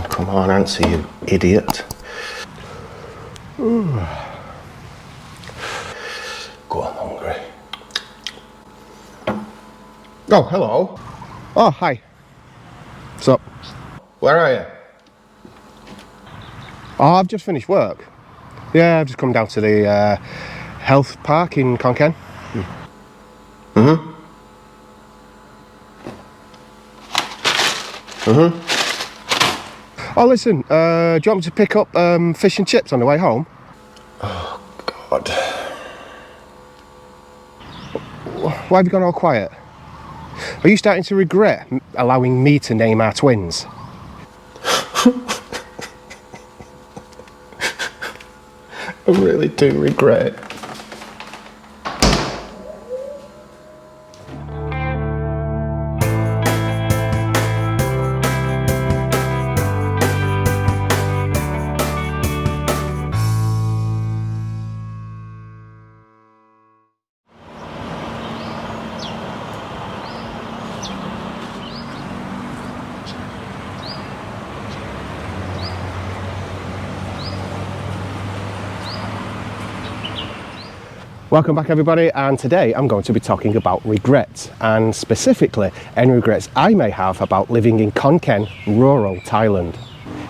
Come on, answer, you idiot. Ooh. God, I'm hungry. Oh, hello. Oh, hi. What's up? Where are you? Oh, I've just finished work. Yeah, I've just come down to the health park in Khon Kaen. Oh, listen, do you want me to pick up fish and chips on the way home? Oh, God. Why have you gone all quiet? Are you starting to regret allowing me to name our twins? I really do regret it. Welcome back, everybody, and today I'm going to be talking about regrets, and specifically any regrets I may have about living in Khon Kaen, rural Thailand.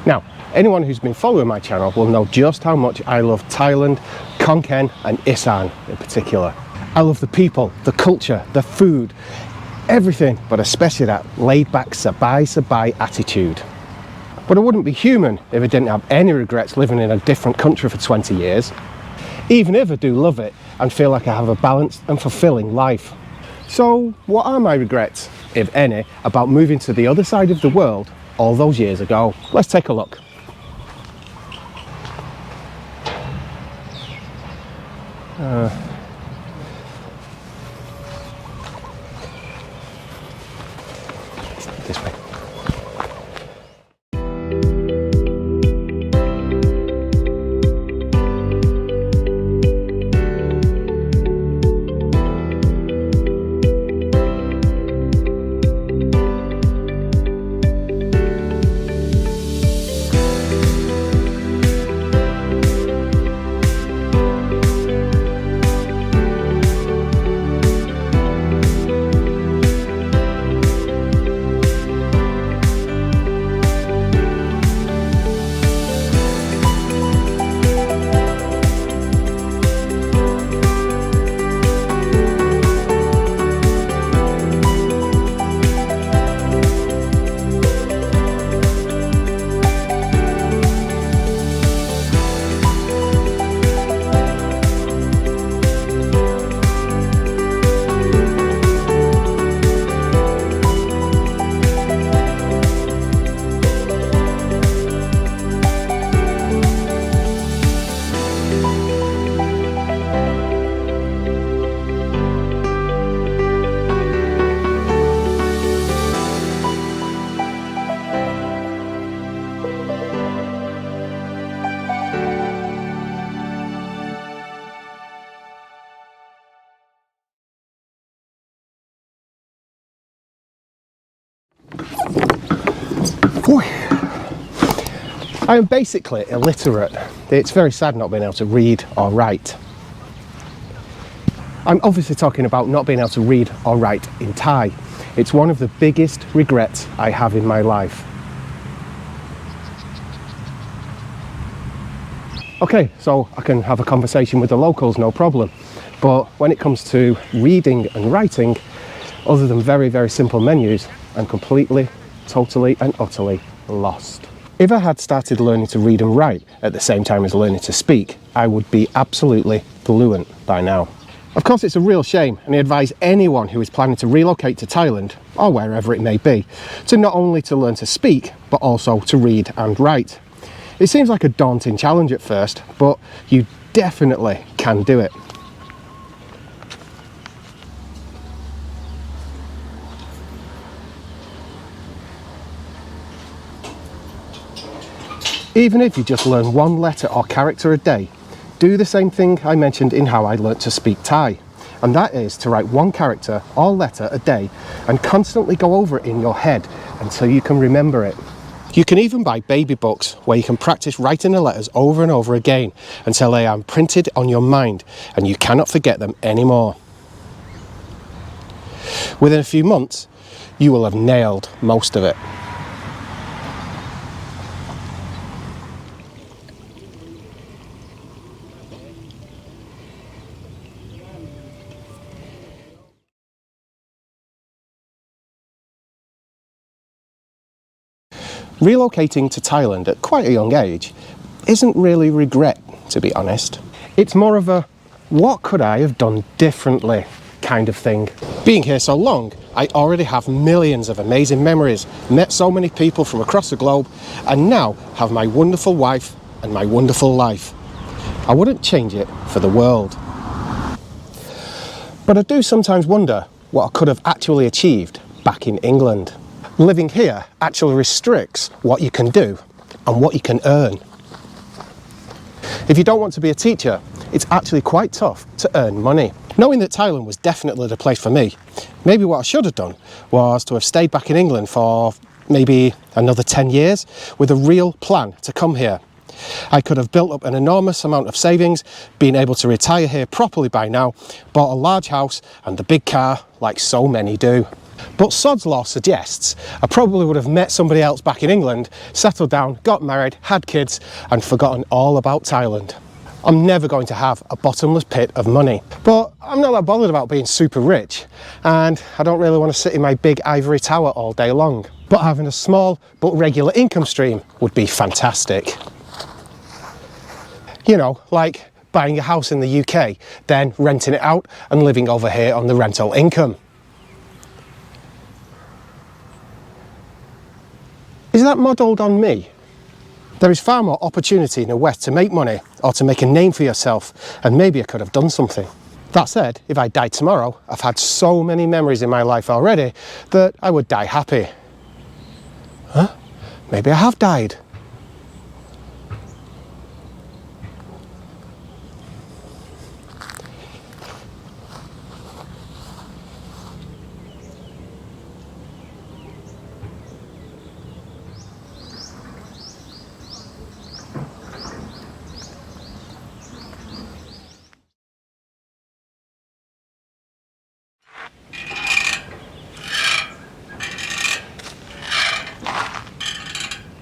Now, anyone who's been following my channel will know just how much I love Thailand, Khon Kaen and Issarn in particular. I love the people, the culture, the food, everything, but especially that laid-back sabai attitude. But I wouldn't be human if I didn't have any regrets living in a different country for 20 years. Even if I do love it and feel like I have a balanced and fulfilling life. So what are my regrets, if any, about moving to the other side of the world all those years ago? Let's take a look. This way. I am basically illiterate. It's very sad not being able to read or write. I'm obviously talking about not being able to read or write in Thai. It's one of the biggest regrets I have in my life. Okay, so I can have a conversation with the locals, no problem. But when it comes to reading and writing, other than very, very simple menus, I'm completely, totally and utterly lost. If I had started learning to read and write at the same time as learning to speak, I would be absolutely fluent by now. Of course, it's a real shame, and I advise anyone who is planning to relocate to Thailand, or wherever it may be, to not only to learn to speak, but also to read and write. It seems like a daunting challenge at first, but you definitely can do it. Even if you just learn one letter or character a day, do the same thing I mentioned in how I learnt to speak Thai, and that is to write one character or letter a day and constantly go over it in your head until you can remember it. You can even buy baby books where you can practice writing the letters over and over again until they are imprinted on your mind and you cannot forget them anymore. Within a few months, you will have nailed most of it. Relocating to Thailand at quite a young age isn't really regret, to be honest. It's more of a what could I have done differently kind of thing. Being here so long, I already have millions of amazing memories, met so many people from across the globe, and now have my wonderful wife and my wonderful life. I wouldn't change it for the world. But I do sometimes wonder what I could have actually achieved back in England. Living here actually restricts what you can do and what you can earn. If you don't want to be a teacher, it's actually quite tough to earn money. Knowing that Thailand was definitely the place for me, maybe what I should have done was to have stayed back in England for maybe another 10 years with a real plan to come here. I could have built up an enormous amount of savings, been able to retire here properly by now, bought a large house and the big car like so many do. But sod's law suggests I probably would have met somebody else back in England, settled down, got married, had kids and forgotten all about Thailand. I'm never going to have a bottomless pit of money. But I'm not that bothered about being super rich, and I don't really want to sit in my big ivory tower all day long. But having a small but regular income stream would be fantastic. You know, like buying a house in the UK, then renting it out and living over here on the rental income. Is that modelled on me? There is far more opportunity in the West to make money or to make a name for yourself, and maybe I could have done something. That said, if I died tomorrow, I've had so many memories in my life already that I would die happy. Huh? Maybe I have died.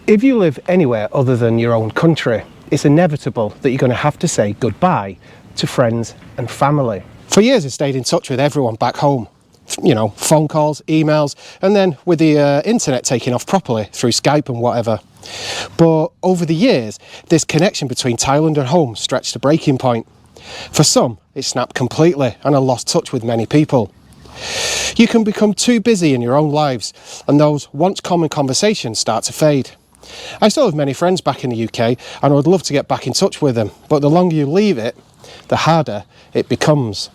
If you live anywhere other than your own country, it's inevitable that you're going to have to say goodbye to friends and family. For years I stayed in touch with everyone back home. You know, phone calls, emails, and then with the internet taking off properly through Skype and whatever. But over the years, this connection between Thailand and home stretched to breaking point. For some, it snapped completely and I lost touch with many people. You can become too busy in your own lives and those once common conversations start to fade. I still have many friends back in the UK and I would love to get back in touch with them, but the longer you leave it, the harder it becomes.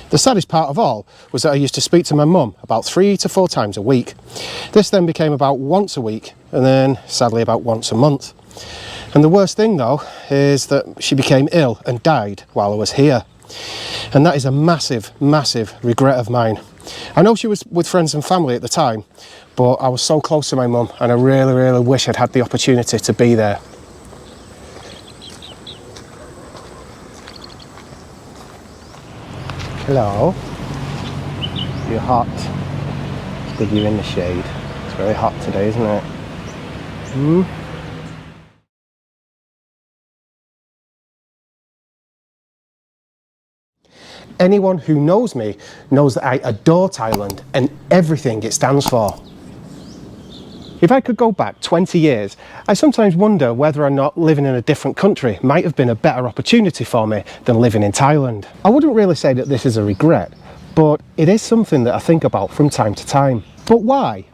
The saddest part of all was that I used to speak to my mum about 3 to 4 times a week. This then became about once a week and then sadly about once a month. And the worst thing though is that she became ill and died while I was here. And that is a massive, massive regret of mine. I know she was with friends and family at the time, but I was so close to my mum and I really, really wish I'd had the opportunity to be there. Hello. You're hot. It's good you're in the shade. It's very hot today, isn't it? Anyone who knows me knows that I adore Thailand and everything it stands for. If I could go back 20 years, I sometimes wonder whether or not living in a different country might have been a better opportunity for me than living in Thailand. I wouldn't really say that this is a regret, but it is something that I think about from time to time. But why?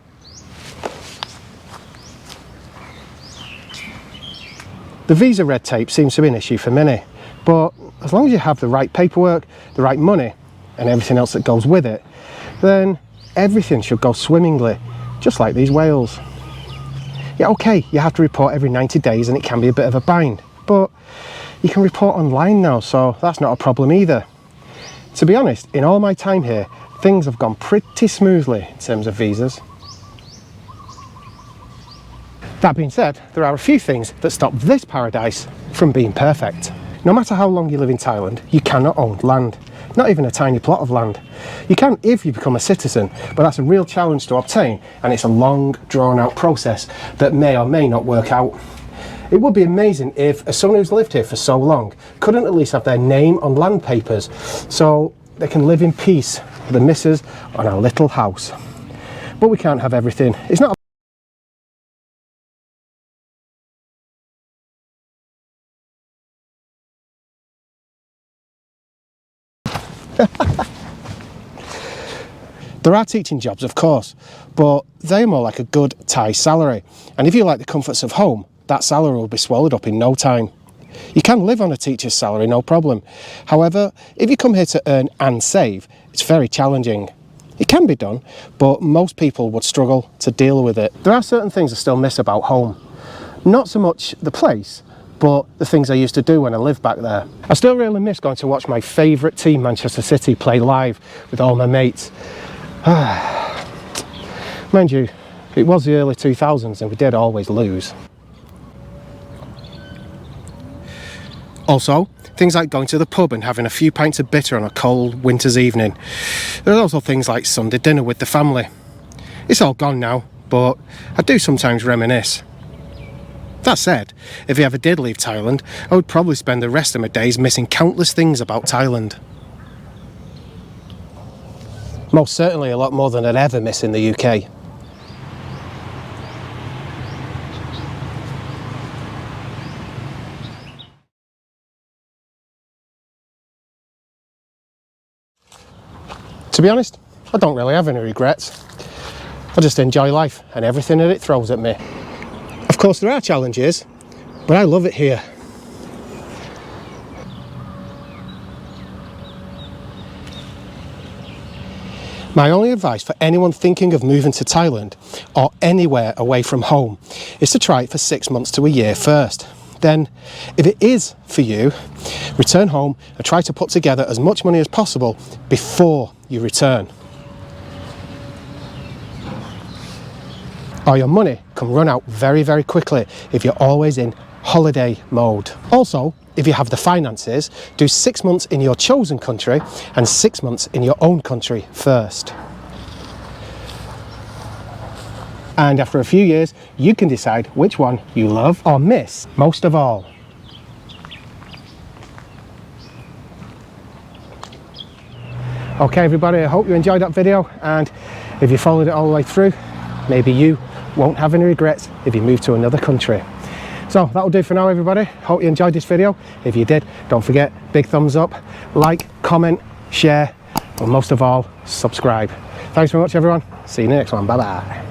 The visa red tape seems to be an issue for many, but as long as you have the right paperwork, the right money, and everything else that goes with it, then everything should go swimmingly, just like these whales. Yeah, okay, you have to report every 90 days and it can be a bit of a bind, but you can report online now, so that's not a problem either. To be honest, in all my time here, things have gone pretty smoothly in terms of visas. That being said, there are a few things that stop this paradise from being perfect. No matter how long you live in Thailand, you cannot own land, not even a tiny plot of land. You can if you become a citizen, but that's a real challenge to obtain, and it's a long, drawn-out process that may or may not work out. It would be amazing if someone who's lived here for so long couldn't at least have their name on land papers so they can live in peace with the missus on our little house. But we can't have everything. It's not There are teaching jobs, of course, but they're more like a good Thai salary. And if you like the comforts of home, that salary will be swallowed up in no time. You can live on a teacher's salary, no problem. However, if you come here to earn and save, it's very challenging. It can be done, but most people would struggle to deal with it. There are certain things I still miss about home. Not so much the place, but the things I used to do when I lived back there. I still really miss going to watch my favourite team, Manchester City, play live with all my mates. Mind you, it was the early 2000s and we did always lose. Also, things like going to the pub and having a few pints of bitter on a cold winter's evening. There are also things like Sunday dinner with the family. It's all gone now, but I do sometimes reminisce. That said, if I ever did leave Thailand, I would probably spend the rest of my days missing countless things about Thailand. Most certainly a lot more than I'd ever miss in the UK. To be honest, I don't really have any regrets. I just enjoy life and everything that it throws at me. Of course there are challenges, but I love it here. My only advice for anyone thinking of moving to Thailand or anywhere away from home is to try it for 6 months to a year first. Then, if it is for you, return home and try to put together as much money as possible before you return. Or your money can run out very, very quickly if you're always in holiday mode. Also, if you have the finances, do 6 months in your chosen country and 6 months in your own country first. And after a few years, you can decide which one you love or miss most of all. Okay everybody, I hope you enjoyed that video, and if you followed it all the way through, maybe you won't have any regrets if you move to another country. So that'll do for now everybody. Hope you enjoyed this video. If you did, don't forget, big thumbs up, like, comment, share, and most of all, subscribe. Thanks very much everyone. See you in the next one. Bye bye.